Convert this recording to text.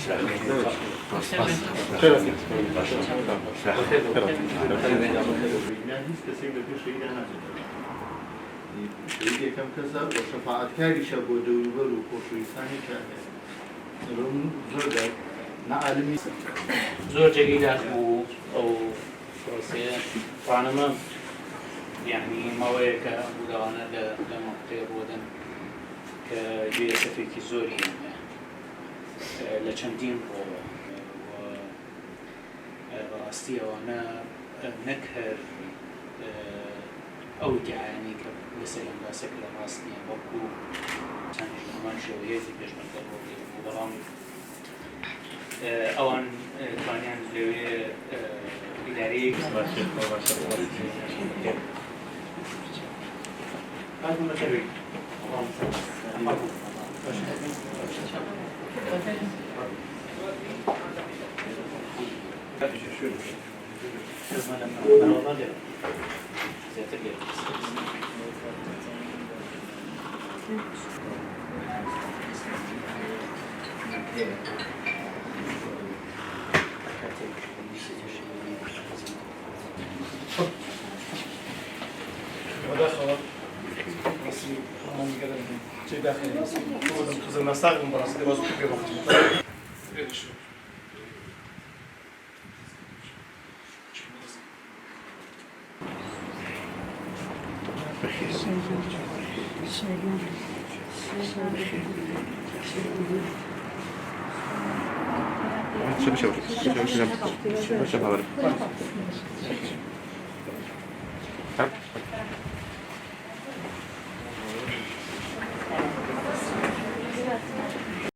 شهيد كم كذا وشفاعت كاري شابو دولبر وخوشويستاني كاره رون زوجة نعلمي زور جديد أو فرنسية فأنا يعني مويك بودانا لمقطع بودن كجيسة في زوري لچندين رو براستي وأنا نكهر أو يعني كمثلا باسكل راستي بكو كان كمان شوية بيش مقدر وبرام أوان كانيان زلوية إداري هذا مثلي چه داخلی است؟ تو خود مسائل مبارزه باز کنیم وقتی. شوف